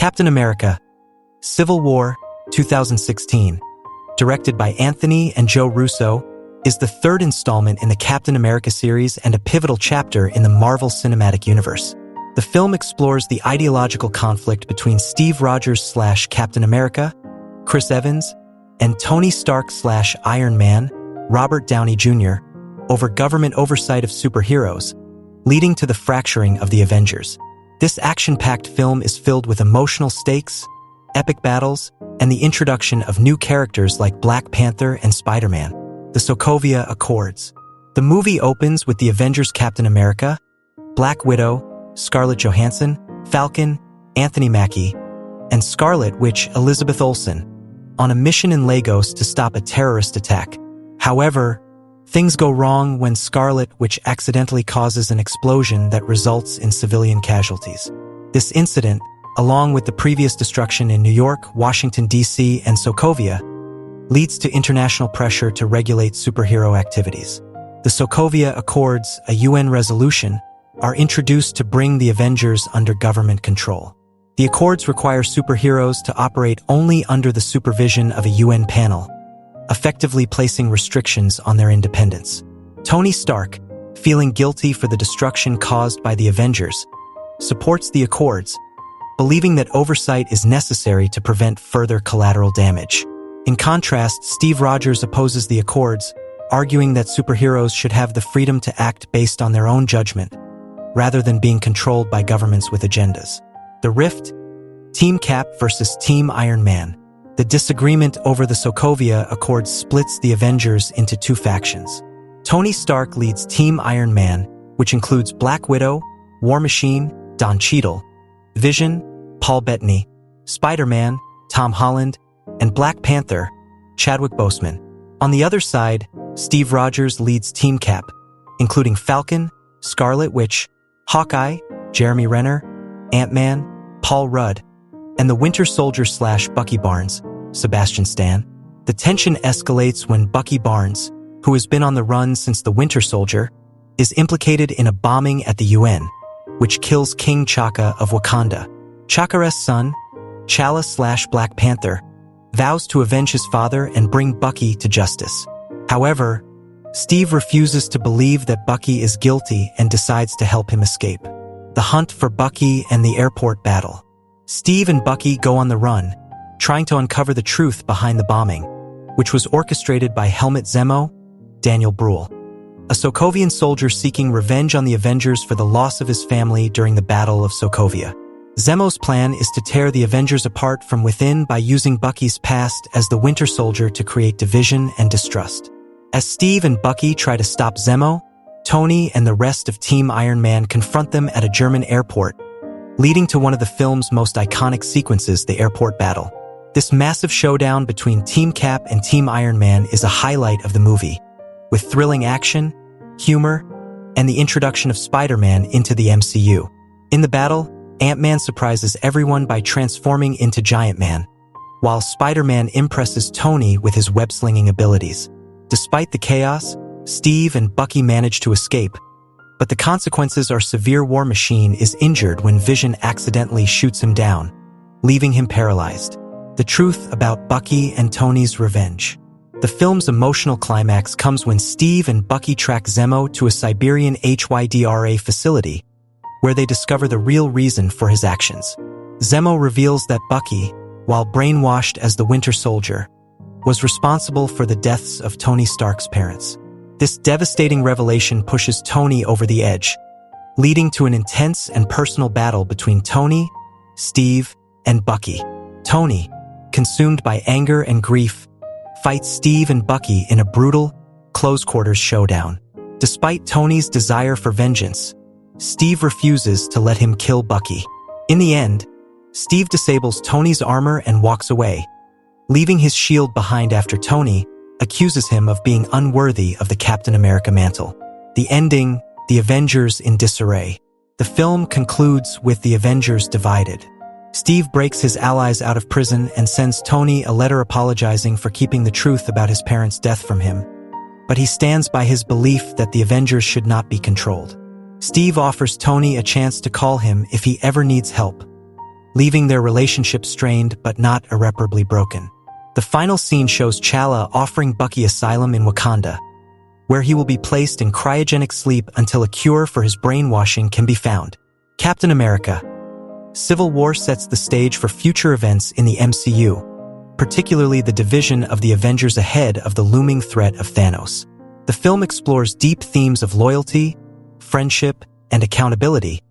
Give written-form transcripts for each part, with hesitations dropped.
Captain America: Civil War, 2016, directed by Anthony and Joe Russo, is the third installment in the Captain America series and a pivotal chapter in the Marvel Cinematic Universe. The film explores the ideological conflict between Steve Rogers/Captain America, Chris Evans, and Tony Stark/Iron Man, Robert Downey Jr., over government oversight of superheroes, leading to the fracturing of the Avengers. This action-packed film is filled with emotional stakes, epic battles, and the introduction of new characters like Black Panther and Spider-Man. The Sokovia Accords. The movie opens with the Avengers Captain America, Black Widow, Scarlett Johansson, Falcon, Anthony Mackie, and Scarlet Witch Elizabeth Olsen on a mission in Lagos to stop a terrorist attack. However, things go wrong when Scarlet Witch accidentally causes an explosion that results in civilian casualties. This incident, along with the previous destruction in New York, Washington, D.C., and Sokovia, leads to international pressure to regulate superhero activities. The Sokovia Accords, a UN resolution, are introduced to bring the Avengers under government control. The Accords require superheroes to operate only under the supervision of a UN panel, effectively placing restrictions on their independence. Tony Stark, feeling guilty for the destruction caused by the Avengers, supports the Accords, believing that oversight is necessary to prevent further collateral damage. In contrast, Steve Rogers opposes the Accords, arguing that superheroes should have the freedom to act based on their own judgment, rather than being controlled by governments with agendas. The Rift: Team Cap versus Team Iron Man. The disagreement over the Sokovia Accords splits the Avengers into two factions. Tony Stark leads Team Iron Man, which includes Black Widow, War Machine, Don Cheadle, Vision, Paul Bettany, Spider-Man, Tom Holland, and Black Panther, Chadwick Boseman. On the other side, Steve Rogers leads Team Cap, including Falcon, Scarlet Witch, Hawkeye, Jeremy Renner, Ant-Man, Paul Rudd, and the Winter Soldier/Bucky Barnes, Sebastian Stan. The tension escalates when Bucky Barnes, who has been on the run since the Winter Soldier, is implicated in a bombing at the UN, which kills King T'Chaka of Wakanda. T'Chaka's son, T'Challa/Black Panther, vows to avenge his father and bring Bucky to justice. However, Steve refuses to believe that Bucky is guilty and decides to help him escape. The hunt for Bucky and the airport battle. Steve and Bucky go on the run, trying to uncover the truth behind the bombing, which was orchestrated by Helmut Zemo, Daniel Bruhl, a Sokovian soldier seeking revenge on the Avengers for the loss of his family during the Battle of Sokovia. Zemo's plan is to tear the Avengers apart from within by using Bucky's past as the Winter Soldier to create division and distrust. As Steve and Bucky try to stop Zemo, Tony and the rest of Team Iron Man confront them at a German airport, leading to one of the film's most iconic sequences, the airport battle. This massive showdown between Team Cap and Team Iron Man is a highlight of the movie, with thrilling action, humor, and the introduction of Spider-Man into the MCU. In the battle, Ant-Man surprises everyone by transforming into Giant Man, while Spider-Man impresses Tony with his web-slinging abilities. Despite the chaos, Steve and Bucky manage to escape, but the consequences are severe. War Machine is injured when Vision accidentally shoots him down, leaving him paralyzed. The truth about Bucky and Tony's revenge. The film's emotional climax comes when Steve and Bucky track Zemo to a Siberian HYDRA facility, where they discover the real reason for his actions. Zemo reveals that Bucky, while brainwashed as the Winter Soldier, was responsible for the deaths of Tony Stark's parents. This devastating revelation pushes Tony over the edge, leading to an intense and personal battle between Tony, Steve, and Bucky. Tony, consumed by anger and grief, fights Steve and Bucky in a brutal, close-quarters showdown. Despite Tony's desire for vengeance, Steve refuses to let him kill Bucky. In the end, Steve disables Tony's armor and walks away, leaving his shield behind after Tony accuses him of being unworthy of the Captain America mantle. The ending, the Avengers in disarray. The film concludes with the Avengers divided. Steve breaks his allies out of prison and sends Tony a letter apologizing for keeping the truth about his parents' death from him, but he stands by his belief that the Avengers should not be controlled. Steve offers Tony a chance to call him if he ever needs help, leaving their relationship strained but not irreparably broken. The final scene shows T'Challa offering Bucky asylum in Wakanda, where he will be placed in cryogenic sleep until a cure for his brainwashing can be found. Captain America: Civil War sets the stage for future events in the MCU, particularly the division of the Avengers ahead of the looming threat of Thanos. The film explores deep themes of loyalty, friendship, and accountability,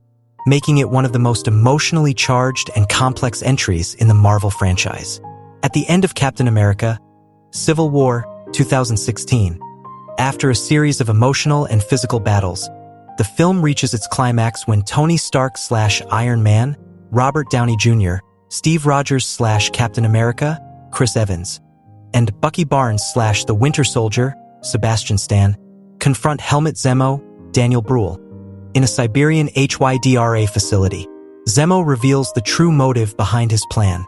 making it one of the most emotionally charged and complex entries in the Marvel franchise. At the end of Captain America: Civil War 2016, after a series of emotional and physical battles, the film reaches its climax when Tony Stark/Iron Man, Robert Downey Jr., Steve Rogers/Captain America, Chris Evans, and Bucky Barnes/the Winter Soldier, Sebastian Stan, confront Helmut Zemo, Daniel Bruhl, in a Siberian HYDRA facility. Zemo reveals the true motive behind his plan: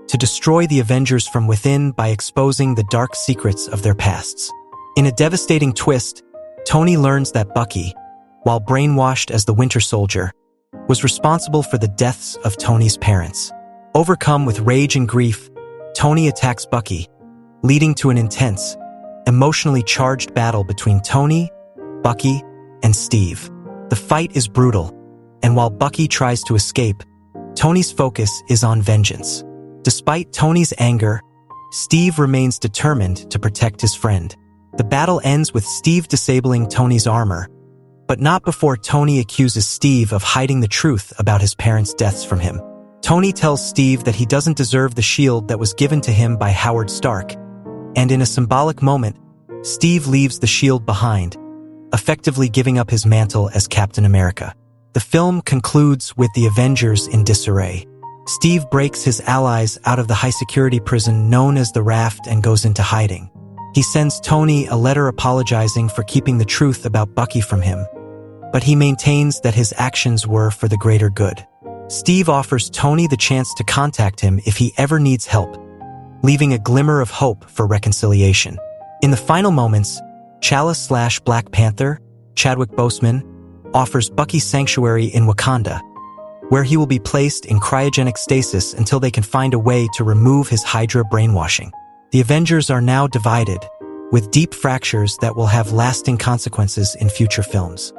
to destroy the Avengers from within by exposing the dark secrets of their pasts. In a devastating twist, Tony learns that Bucky, while brainwashed as the Winter Soldier, was responsible for the deaths of Tony's parents. Overcome with rage and grief, Tony attacks Bucky, leading to an intense, emotionally charged battle between Tony, Bucky, and Steve. The fight is brutal, and while Bucky tries to escape, Tony's focus is on vengeance. Despite Tony's anger, Steve remains determined to protect his friend. The battle ends with Steve disabling Tony's armor, but not before Tony accuses Steve of hiding the truth about his parents' deaths from him. Tony tells Steve that he doesn't deserve the shield that was given to him by Howard Stark, and in a symbolic moment, Steve leaves the shield behind, effectively giving up his mantle as Captain America. The film concludes with the Avengers in disarray. Steve breaks his allies out of the high-security prison known as the Raft and goes into hiding. He sends Tony a letter apologizing for keeping the truth about Bucky from him, but he maintains that his actions were for the greater good. Steve offers Tony the chance to contact him if he ever needs help, leaving a glimmer of hope for reconciliation. In the final moments, T'Challa/Black Panther, Chadwick Boseman, offers Bucky sanctuary in Wakanda, where he will be placed in cryogenic stasis until they can find a way to remove his Hydra brainwashing. The Avengers are now divided, with deep fractures that will have lasting consequences in future films.